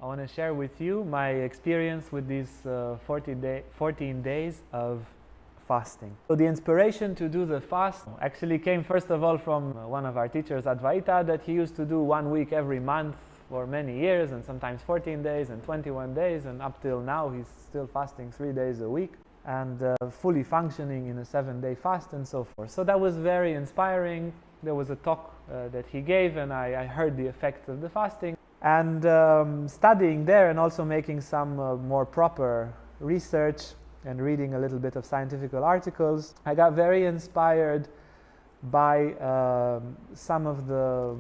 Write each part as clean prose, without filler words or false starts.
I want to share with you my experience with these 14 days of fasting. So the inspiration to do the fast actually came first of all from one of our teachers, Advaita, that he used to do 1 week every month for many years, and sometimes 14 days and 21 days, and up till now he's still fasting 3 days a week and fully functioning in a 7-day fast and so forth. So that was very inspiring. There was a talk that he gave, and I heard the effects of the fasting. And studying there and also making some more proper research and reading a little bit of scientific articles, I got very inspired by some of the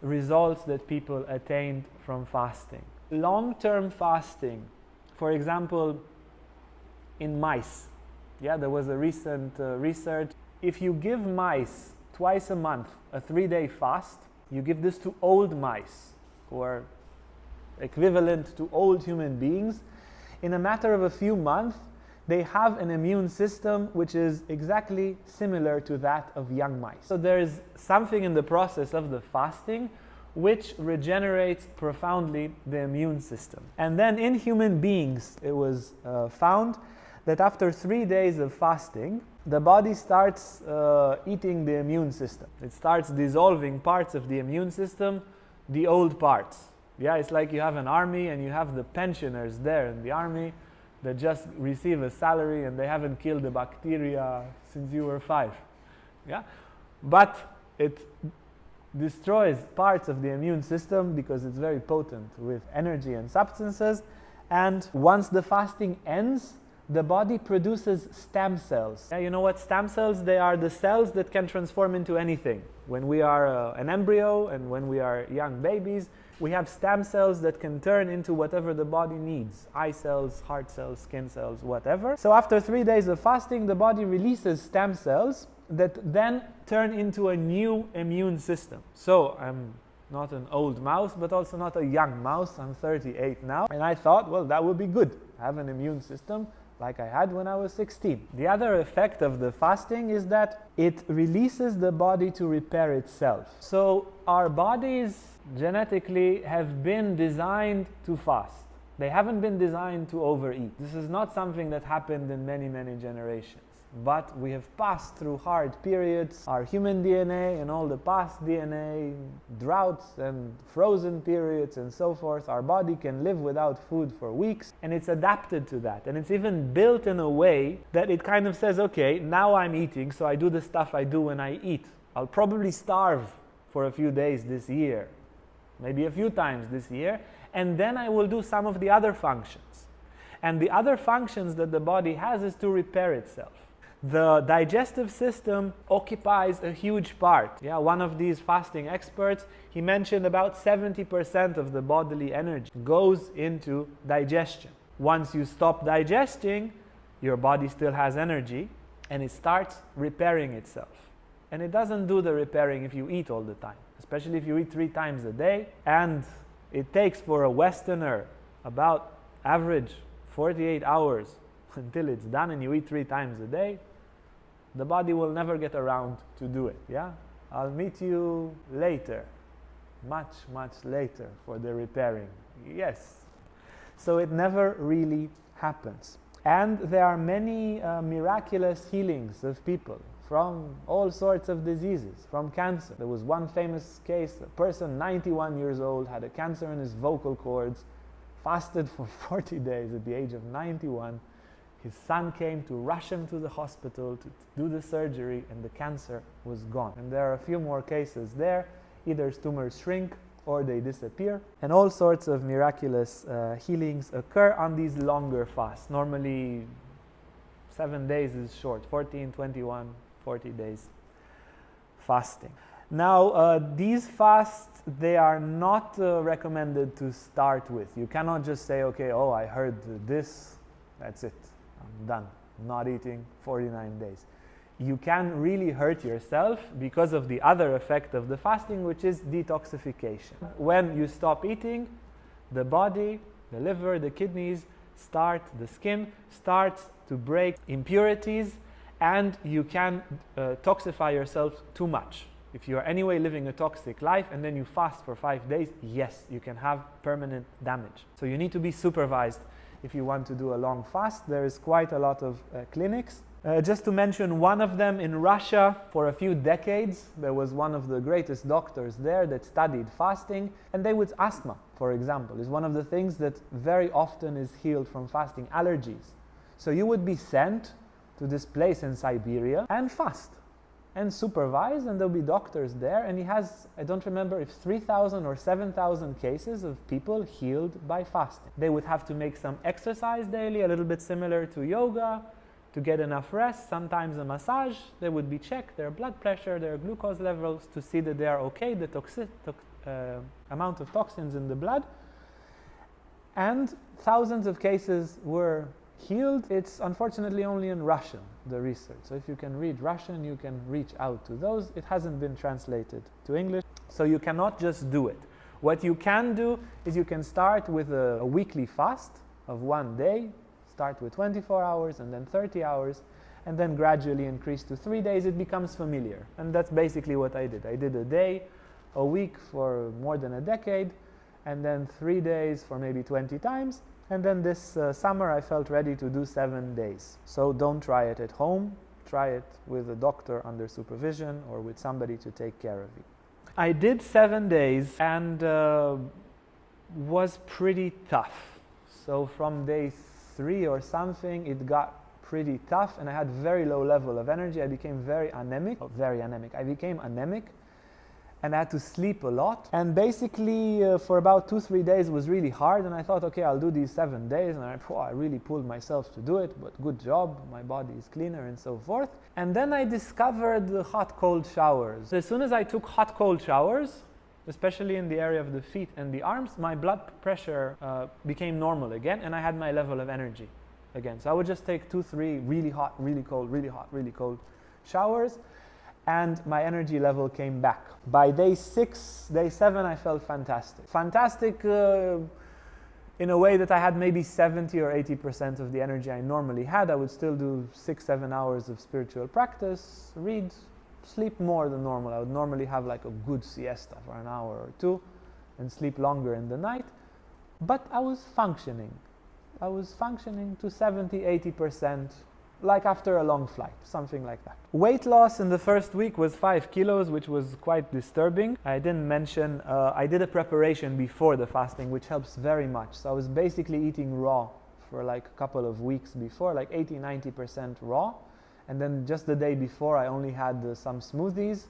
results that people attained from fasting. Long-term fasting, for example, in mice. Yeah, there was a recent research. If you give mice twice a month a 3-day fast, you give this to old mice who are equivalent to old human beings, in a matter of a few months, they have an immune system which is exactly similar to that of young mice. So there is something in the process of the fasting which regenerates profoundly the immune system. And then in human beings, it was found that after 3 days of fasting, the body starts eating the immune system. It starts dissolving parts of the immune system, the old parts. Yeah, it's like you have an army and you have the pensioners there in the army that just receive a salary and they haven't killed the bacteria since you were 5. Yeah, but it destroys parts of the immune system because it's very potent with energy and substances. And once the fasting ends, the body produces stem cells. Yeah, you know what stem cells? They are the cells that can transform into anything. When we are an embryo and when we are young babies, we have stem cells that can turn into whatever the body needs. Eye cells, heart cells, skin cells, whatever. So after 3 days of fasting, the body releases stem cells that then turn into a new immune system. So I'm not an old mouse, but also not a young mouse. I'm 38 now. And I thought, well, that would be good. Have an immune system like I had when I was 16. The other effect of the fasting is that it releases the body to repair itself. So our bodies genetically have been designed to fast. They haven't been designed to overeat. This is not something that happened in many, many generations. But we have passed through hard periods. Our human DNA and all the past DNA, droughts and frozen periods and so forth, our body can live without food for weeks, and it's adapted to that. And it's even built in a way that it kind of says, okay, now I'm eating, so I do the stuff I do when I eat. I'll probably starve for a few days this year, maybe a few times this year, and then I will do some of the other functions. And the other functions that the body has is to repair itself. The digestive system occupies a huge part. Yeah, one of these fasting experts, he mentioned about 70% of the bodily energy goes into digestion. Once you stop digesting, your body still has energy and it starts repairing itself. And it doesn't do the repairing if you eat all the time, especially if you eat 3 times a day. And it takes for a Westerner about average 48 hours until it's done, and you eat 3 times a day. The body will never get around to do it. Yeah, I'll meet you later, much, much later for the repairing. Yes. So it never really happens. And there are many miraculous healings of people from all sorts of diseases, from cancer. There was one famous case, a person 91 years old had a cancer in his vocal cords, fasted for 40 days at the age of 91. His son came to rush him to the hospital to do the surgery, and the cancer was gone. And there are a few more cases there. Either tumors shrink or they disappear. And all sorts of miraculous healings occur on these longer fasts. Normally 7 days is short, 14, 21, 40 days fasting. Now, these fasts, they are not recommended to start with. You cannot just say, okay, oh, I heard this, that's it. I'm done, not eating 49 days. You can really hurt yourself because of the other effect of the fasting, which is detoxification. When you stop eating, the body, the liver, the kidneys the skin starts to break impurities, and you can toxify yourself too much. If you are anyway living a toxic life and then you fast for 5 days, yes, you can have permanent damage. So you need to be supervised if you want to do a long fast. There is quite a lot of clinics. Just to mention one of them, in Russia for a few decades there was one of the greatest doctors there that studied fasting, and they would asthma, for example, is one of the things that very often is healed from fasting. Allergies. So you would be sent to this place in Siberia and fast and supervise, and there'll be doctors there, and he has, I don't remember if 3,000 or 7,000 cases of people healed by fasting. They would have to make some exercise daily, a little bit similar to yoga, to get enough rest, sometimes a massage. They would be checked, their blood pressure, their glucose levels, to see that they are okay, the amount of toxins in the blood. And thousands of cases were healed. It's unfortunately only in Russian, the research. So if you can read Russian, you can reach out to those. It hasn't been translated to English, so you cannot just do it. What you can do is you can start with a weekly fast of 1 day. Start with 24 hours and then 30 hours, and then gradually increase to 3 days. It becomes familiar, and that's basically what I did. I did a day a week for more than a decade, and then 3 days for maybe 20 times, and then this summer I felt ready to do 7 days. So don't try it at home. Try it with a doctor under supervision or with somebody to take care of you. I did 7 days and was pretty tough. So from day 3 or something, it got pretty tough, and I had very low level of energy. I became very anemic. I became anemic, and I had to sleep a lot. And basically, for about 2-3 days, it was really hard. And I thought, okay, I'll do these 7 days, and I really pulled myself to do it. But good job, my body is cleaner, and so forth. And then I discovered the hot-cold showers. As soon as I took hot-cold showers, especially in the area of the feet and the arms, my blood pressure became normal again, and I had my level of energy again. So I would just take 2-3 really hot, really cold, really hot, really cold showers, and my energy level came back. By day 6, day 7, I felt fantastic. Fantastic in a way that I had maybe 70 or 80% of the energy I normally had. I would still do 6-7 hours of spiritual practice, read, sleep more than normal. I would normally have like a good siesta for an hour or 2 and sleep longer in the night. But I was functioning. I was functioning to 70-80%, like after a long flight, something like that. Weight loss in the first week was 5 kilos, which was quite disturbing. I didn't mention, I did a preparation before the fasting, which helps very much. So I was basically eating raw for like a couple of weeks before, like 80-90% raw. And then just the day before, I only had some smoothies.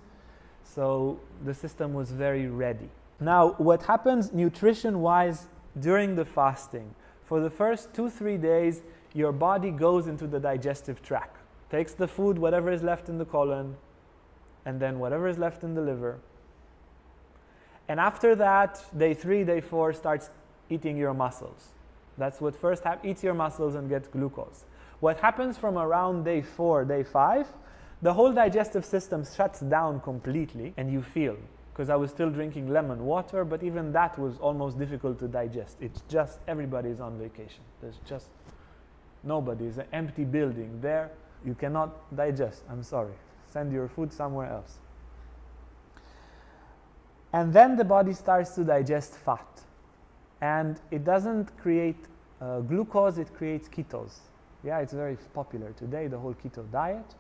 So the system was very ready. Now, what happens nutrition-wise during the fasting? For the first 2-3 days, your body goes into the digestive tract, takes the food, whatever is left in the colon, and then whatever is left in the liver. And after that, day 3, day 4, starts eating your muscles. That's what first happens, eats your muscles and gets glucose. What happens from around day 4, day 5, the whole digestive system shuts down completely, and you feel, because I was still drinking lemon water, but even that was almost difficult to digest. It's just, everybody is on vacation. There's just nobody. It's an empty building there. You cannot digest. I'm sorry. Send your food somewhere else. And then the body starts to digest fat. And it doesn't create glucose, it creates ketose. Yeah, it's very popular today, the whole keto diet.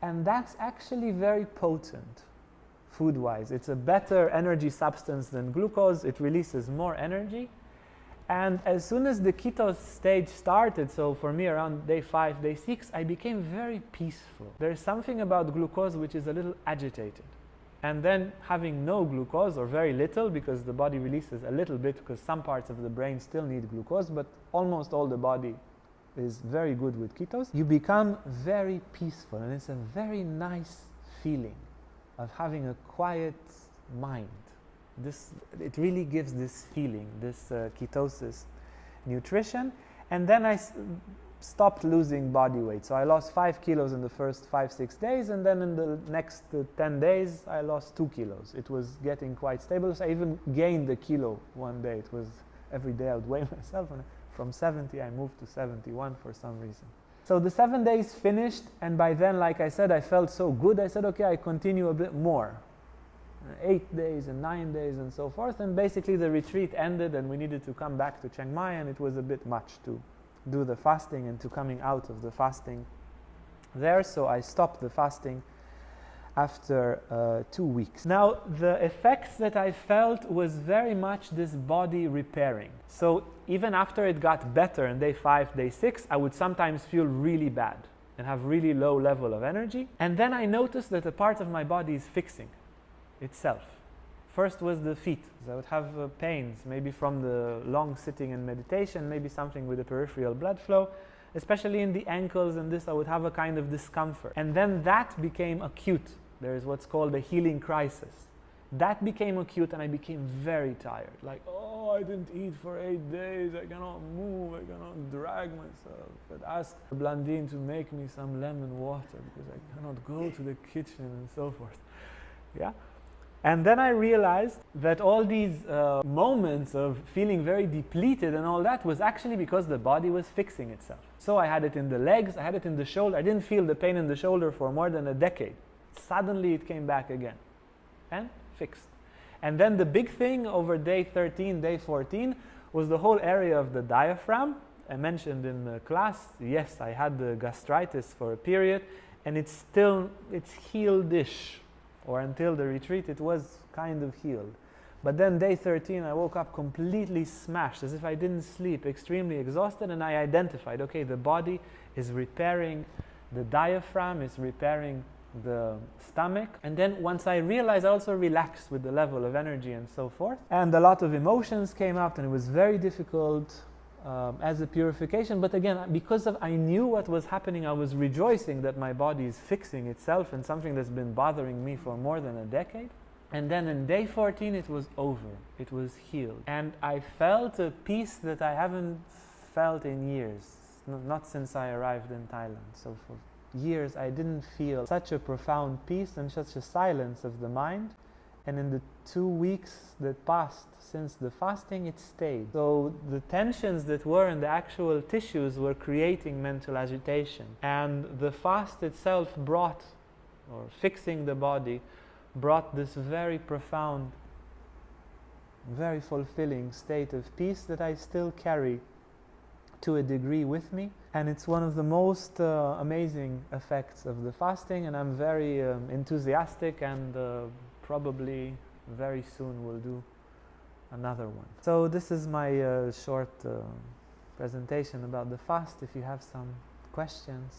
And that's actually very potent food-wise. It's a better energy substance than glucose. It releases more energy. And as soon as the keto stage started, so for me around day 5, day 6, I became very peaceful. There's something about glucose which is a little agitated. And then having no glucose, or very little, because the body releases a little bit, because some parts of the brain still need glucose, but almost all the body is very good with ketos, you become very peaceful, and it's a very nice feeling of having a quiet mind. It really gives this feeling, this ketosis nutrition. And then I stopped losing body weight. So I lost 5 kilos in the first 5-6 days, and then in the next 10 days I lost 2 kilos. It was getting quite stable. So I even gained a kilo one day. It was every day I would weigh myself, and from 70 I moved to 71 for some reason. So the 7 days finished, and by then, like I said, I felt so good. I said, okay, I continue a bit more. 8 days and 9 days and so forth, and basically the retreat ended and we needed to come back to Chiang Mai, and it was a bit much to do the fasting and to coming out of the fasting there, so I stopped the fasting after 2 weeks. Now, the effects that I felt was very much this body repairing. So even after it got better in day 5, day 6, I would sometimes feel really bad and have really low level of energy, and then I noticed that a part of my body is fixing itself. First was the feet. So I would have pains, maybe from the long sitting and meditation, maybe something with the peripheral blood flow, especially in the ankles, and this I would have a kind of discomfort. And then that became acute. There is what's called a healing crisis. That became acute and I became very tired. Like, oh, I didn't eat for 8 days, I cannot move, I cannot drag myself. I'd ask Blandine to make me some lemon water because I cannot go to the kitchen and so forth. Yeah? And then I realized that all these moments of feeling very depleted and all that was actually because the body was fixing itself. So I had it in the legs, I had it in the shoulder. I didn't feel the pain in the shoulder for more than a decade. Suddenly it came back again and fixed. And then the big thing over day 13, day 14 was the whole area of the diaphragm. I mentioned in the class, yes, I had the gastritis for a period, and it's healed-ish. Or until the retreat, it was kind of healed. But then day 13, I woke up completely smashed, as if I didn't sleep, extremely exhausted, and I identified, okay, the body is repairing, the diaphragm is repairing the stomach. And then once I realized, I also relaxed with the level of energy and so forth. And a lot of emotions came up, and it was very difficult as a purification. But again, because I knew what was happening, I was rejoicing that my body is fixing itself, and something that's been bothering me for more than a decade. And then in day 14 it was over, it was healed, and I felt a peace that I haven't felt in years, not since I arrived in Thailand. So for years I didn't feel such a profound peace and such a silence of the mind. And in the 2 weeks that passed since the fasting, it stayed. So the tensions that were in the actual tissues were creating mental agitation. And the fast itself brought, or fixing the body, brought this very profound, very fulfilling state of peace that I still carry to a degree with me. And it's one of the most amazing effects of the fasting, and I'm very enthusiastic, and probably very soon we'll do another one. So this is my short presentation about the fast. If you have some questions.